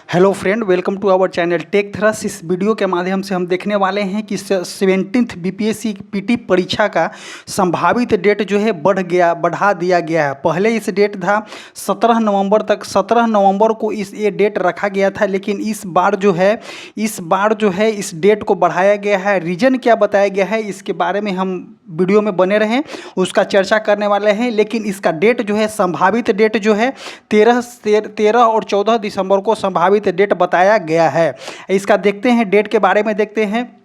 Hello friend, welcome to our channel Tech Thrust. इस video के माध्यम से हम देखने वाले हैं कि 17th बीपीएससी पीटी परीक्षा का संभावित डेट जो है बढ़ा दिया गया है। पहले इस डेट था 17 नवंबर तक। 17 नवंबर को ये डेट रखा गया था, लेकिन इस बार जो है इस डेट को बढ़ाया गया है। रीज़न क्या बताया गया है, इसके बारे में हम वीडियो में बने रहें, उसका चर्चा करने वाले हैं। लेकिन इसका डेट जो है, संभावित डेट जो है 13 और 14 दिसंबर को संभावित डेट बताया गया है। इसका देखते हैं, डेट के बारे में देखते हैं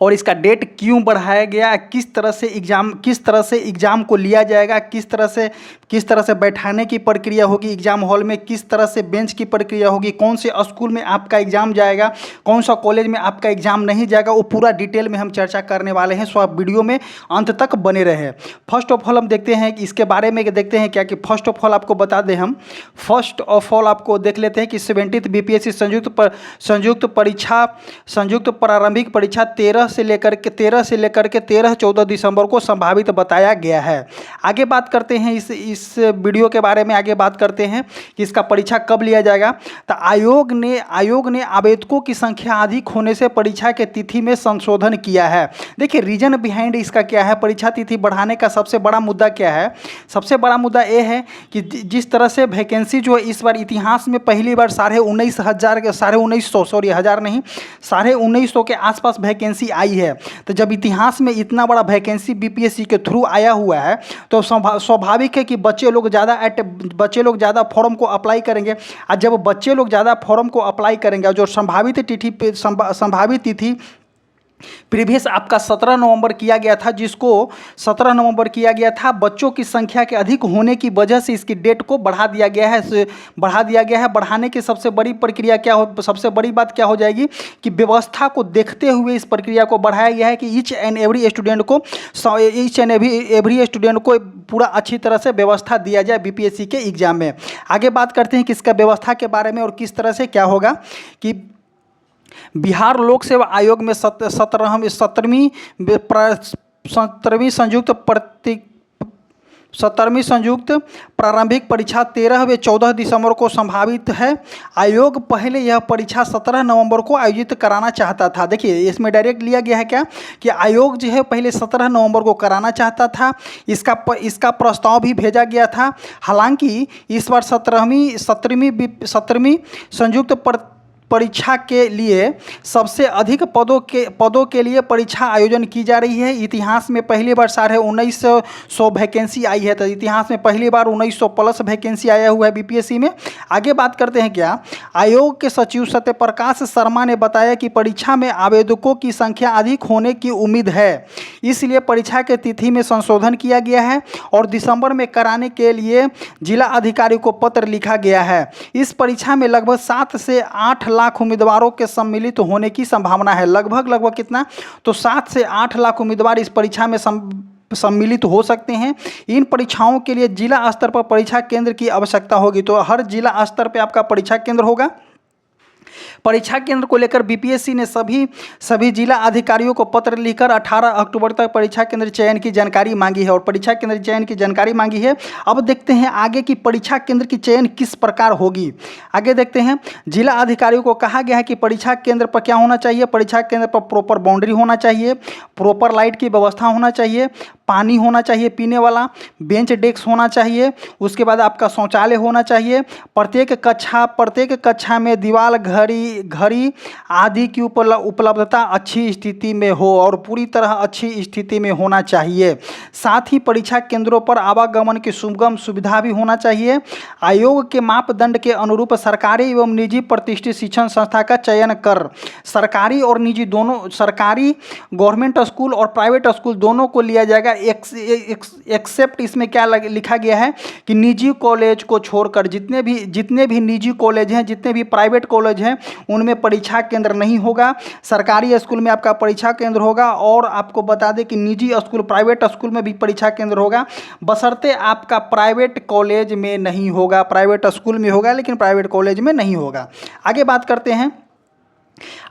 और इसका डेट क्यों बढ़ाया गया, किस तरह से एग्ज़ाम को लिया जाएगा, किस तरह से बैठाने की प्रक्रिया होगी एग्ज़ाम हॉल में, किस तरह से बेंच की प्रक्रिया होगी, कौन से स्कूल में आपका एग्ज़ाम जाएगा, कौन सा कॉलेज में आपका एग्ज़ाम नहीं जाएगा, वो पूरा डिटेल में हम चर्चा करने वाले हैं। सो आप वीडियो में अंत तक बने रहें। फर्स्ट ऑफ ऑल हम देखते हैं कि इसके बारे में देखते हैं क्या कि फर्स्ट ऑफ ऑल आपको बता दें, हम फर्स्ट ऑफ ऑल आपको देख लेते हैं कि 17th बीपीएससी संयुक्त प्रारंभिक परीक्षा 13 से लेकर के 13-14 दिसंबर को संभावित बताया गया है। आगे बात करते हैं इस वीडियो के बारे में, आगे बात करते हैं कि इसका परीक्षा कब लिया जाएगा। तो आयोग ने आवेदकों की संख्या अधिक होने से परीक्षा के तिथि में संशोधन किया है। देखिए, रीजन बिहाइंड इसका क्या है, परीक्षा तिथि बढ़ाने का सबसे बड़ा मुद्दा क्या है। सबसे बड़ा मुद्दा ये है कि जिस तरह से वैकेंसी जो है इस बार इतिहास में पहली बार 19,500 के आसपास वैकेंसी आई है। तो जब इतिहास में इतना बड़ा वैकेंसी बीपीएससी के थ्रू आया हुआ है, तो स्वाभाविक है कि बच्चे लोग ज़्यादा फॉर्म को अप्लाई करेंगे। और जब बच्चे लोग ज़्यादा फॉर्म को अप्लाई करेंगे, जो संभावित तिथि प्रीवियस आपका 17 नवंबर किया गया था, जिसको 17 नवंबर किया गया था, बच्चों की संख्या के अधिक होने की वजह से इसकी डेट को बढ़ा दिया गया है। बढ़ाने की सबसे बड़ी बात क्या हो जाएगी कि व्यवस्था को देखते हुए इस प्रक्रिया को बढ़ाया गया है कि ईच एंड एवरी स्टूडेंट को पूरा अच्छी तरह से व्यवस्था दिया जाए बीपीएससी के एग्जाम में। आगे बात करते हैं कि इसका व्यवस्था के बारे में और किस तरह से क्या होगा कि बिहार लोक सेवा आयोग में 17वीं संयुक्त प्रारंभिक परीक्षा 13 व 14 दिसंबर को संभावित है। आयोग पहले यह परीक्षा 17 नवंबर को आयोजित कराना चाहता था। देखिए, इसमें डायरेक्ट लिया गया है क्या कि आयोग जो है पहले 17 नवंबर को कराना चाहता था। इसका प्रस्ताव भी भेजा गया था। हालांकि इस बार 17वीं संयुक्त परीक्षा के लिए सबसे अधिक पदों के लिए परीक्षा आयोजन की जा रही है। इतिहास में पहली बार 1950 वैकेंसी आई है। तो इतिहास में पहली बार 1900 प्लस वैकेंसी आया हुआ है बीपीएससी में। आगे बात करते हैं क्या, आयोग के सचिव सत्यप्रकाश शर्मा ने बताया कि परीक्षा में आवेदकों की संख्या अधिक होने की उम्मीद है, इसलिए परीक्षा के तिथि में संशोधन किया गया है और दिसंबर में कराने के लिए जिला अधिकारी को पत्र लिखा गया है। इस परीक्षा में लगभग 7 से 8 लाख उम्मीदवारों के सम्मिलित होने की संभावना है। लगभग कितना, तो 7 से 8 लाख उम्मीदवार इस परीक्षा में सम्मिलित हो सकते हैं। इन परीक्षाओं के लिए जिला स्तर पर परीक्षा केंद्र की आवश्यकता होगी। तो हर जिला स्तर पर आपका परीक्षा केंद्र होगा। परीक्षा केंद्र को लेकर बीपीएससी ने सभी जिला अधिकारियों को पत्र लिखकर 18 अक्टूबर तक परीक्षा केंद्र चयन की जानकारी मांगी है और परीक्षा केंद्र चयन की जानकारी मांगी है। अब देखते हैं आगे की परीक्षा केंद्र की चयन किस प्रकार होगी। आगे देखते हैं, जिला अधिकारियों को कहा गया है कि परीक्षा केंद्र पर क्या होना चाहिए। परीक्षा केंद्र पर प्रॉपर बाउंड्री होना चाहिए, प्रॉपर लाइट की व्यवस्था होना चाहिए, पानी होना चाहिए पीने वाला, बेंच डेस्क होना चाहिए, उसके बाद आपका शौचालय होना चाहिए। प्रत्येक कक्षा में दीवार घड़ी आदि की उपलब्धता अच्छी स्थिति में हो और पूरी तरह अच्छी स्थिति में होना चाहिए। साथ ही परीक्षा केंद्रों पर आवागमन की सुगम सुविधा भी होना चाहिए। आयोग के मापदंड के अनुरूप सरकारी एवं निजी प्रतिष्ठित शिक्षण संस्था का चयन कर सरकारी और निजी दोनों, सरकारी गवर्नमेंट स्कूल और प्राइवेट स्कूल दोनों को लिया जाएगा। एक्सेप्ट इसमें क्या लिखा गया है कि निजी कॉलेज को छोड़कर जितने भी निजी कॉलेज हैं, जितने भी प्राइवेट कॉलेज हैं, उनमें परीक्षा केंद्र नहीं होगा। सरकारी स्कूल में आपका परीक्षा केंद्र होगा और आपको बता दें कि निजी स्कूल, प्राइवेट स्कूल में भी परीक्षा केंद्र होगा, बशर्ते आपका प्राइवेट कॉलेज में नहीं होगा। प्राइवेट स्कूल में होगा लेकिन प्राइवेट कॉलेज में नहीं होगा। आगे बात करते हैं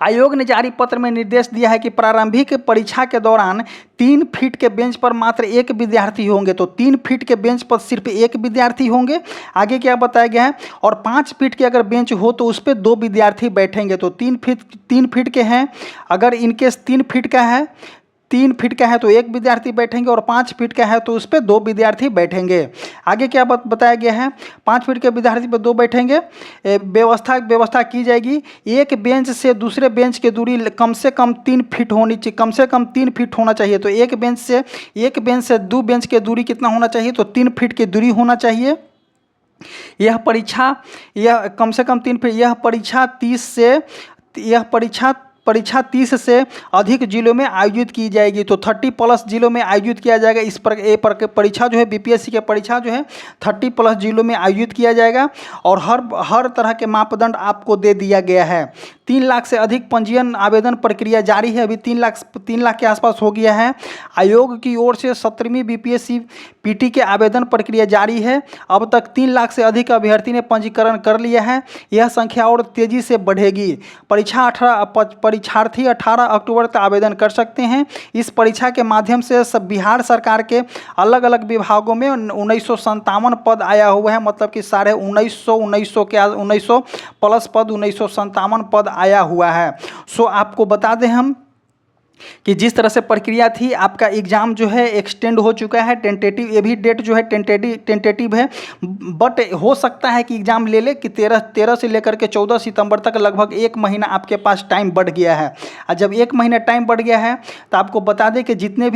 आयोग ने जारी पत्र में निर्देश दिया है कि प्रारंभिक परीक्षा के दौरान 3 फीट के बेंच पर मात्र एक विद्यार्थी होंगे। तो 3 फीट के बेंच पर सिर्फ एक विद्यार्थी होंगे। आगे क्या बताया गया है, और 5 फीट के अगर बेंच हो तो उस पर 2 विद्यार्थी बैठेंगे। तो 3 फीट के हैं, अगर इनकेस 3 फीट का है, 3 फीट का है तो एक विद्यार्थी बैठेंगे, और 5 फीट का है तो उस पर 2 विद्यार्थी बैठेंगे। आगे क्या बताया गया है, 5 फीट के विद्यार्थी पर 2 बैठेंगे। व्यवस्था की जाएगी, एक बेंच से दूसरे बेंच की दूरी कम से कम 3 फीट होनी चाहिए, कम से कम 3 फीट होना चाहिए। तो एक बेंच से 2 बेंच की दूरी कितना होना चाहिए, तो 3 फीट की दूरी होना चाहिए। यह कम से कम 3 फीट, परीक्षा 30 से अधिक जिलों में आयोजित की जाएगी। तो 30+ जिलों में आयोजित किया जाएगा। इस पर परीक्षा जो है, बीपीएससी की परीक्षा जो है 30+ जिलों में आयोजित किया जाएगा, और हर तरह के मापदंड आपको दे दिया गया है। 3 लाख से अधिक पंजीयन आवेदन प्रक्रिया जारी है। अभी 3 लाख के आसपास हो गया है। आयोग की ओर से 17वीं बीपीएससी पीटी के आवेदन प्रक्रिया जारी है। अब तक 3 लाख से अधिक अभ्यर्थी ने पंजीकरण कर लिया है। यह संख्या और तेजी से बढ़ेगी। परीक्षार्थी 18 अक्टूबर तक आवेदन कर सकते हैं। इस परीक्षा के माध्यम से बिहार सरकार के अलग अलग विभागों में 1957 पद आया हुआ है। मतलब कि 1900 प्लस पद, 1957 पद आया हुआ है। सो आपको बता दें हम कि जिस तरह से प्रक्रिया थी, आपका एग्ज़ाम जो है एक्सटेंड हो चुका है। टेंटेटिव, ये भी डेट जो है टेंटेटिव है, बट हो सकता है कि एग्ज़ाम ले ले कि 13 से लेकर के 14 सितंबर तक लगभग 1 महीना आपके पास टाइम बढ़ गया है। और जब 1 महीना टाइम बढ़ गया है तो आपको बता दें कि जितने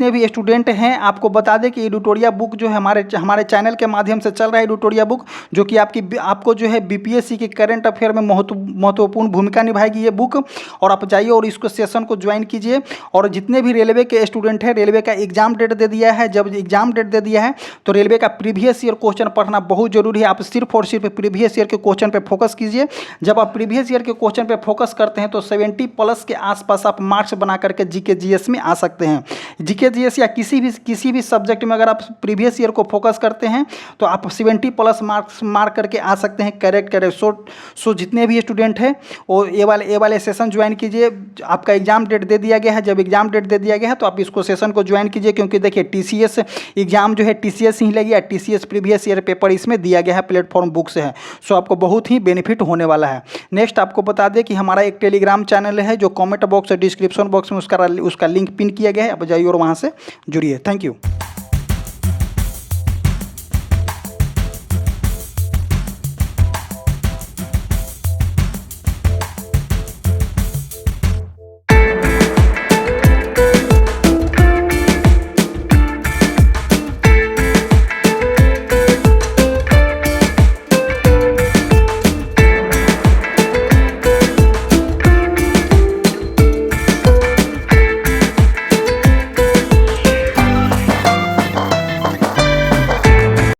भी स्टूडेंट हैं, आपको बता दें कि एडिटोरिया बुक जो है हमारे चैनल के माध्यम से चल रहा है, एडिटोरिया बुक, जो कि आपको जो है बीपीएससी के करंट अफेयर में महत्वपूर्ण भूमिका निभाएगी ये बुक। और आप जाइए और इसको सेशन को ज्वाइन कीजिए। और जितने भी रेलवे के स्टूडेंट हैं, रेलवे का एग्जाम डेट दे दिया है। जब एग्जाम डेट दे दिया है तो रेलवे का प्रीवियस ईयर क्वेश्चन पढ़ना बहुत जरूरी है। आप सिर्फ और सिर्फ प्रीवियस ईयर के क्वेश्चन पे फोकस कीजिए। जब आप प्रीवियस ईयर के क्वेश्चन पे फोकस करते हैं तो 70+ के आसपास आप मार्क्स बना करके जीके जीएस में आ सकते हैं। जीके जीएस या किसी भी सब्जेक्ट में अगर आप प्रीवियस ईयर को फोकस करते हैं तो आप 70+ मार्क्स मार्क करके आ सकते हैं। करेक्ट। सो जितने भी स्टूडेंट हैं वो ये वाले सेशन ज्वाइन कीजिए। आपका एग्जाम डेट दे दिया गया है। जब एग्जाम डेट दे दिया गया है तो आप इसको सेशन को ज्वाइन कीजिए, क्योंकि देखिए टीसीएस एग्जाम जो है टीसीएस ही लगेगा। टीसीएस प्रीवियस ईयर पेपर इसमें दिया गया है, प्लेटफॉर्म बुक से है। सो आपको बहुत ही बेनिफिट होने वाला है। नेक्स्ट आपको बता दें कि हमारा एक टेलीग्राम चैनल है जो कमेंट बॉक्स और डिस्क्रिप्शन बॉक्स में उसका लिंक पिन किया गया है। आप जाइए और वहाँ से जुड़िए। Thank you.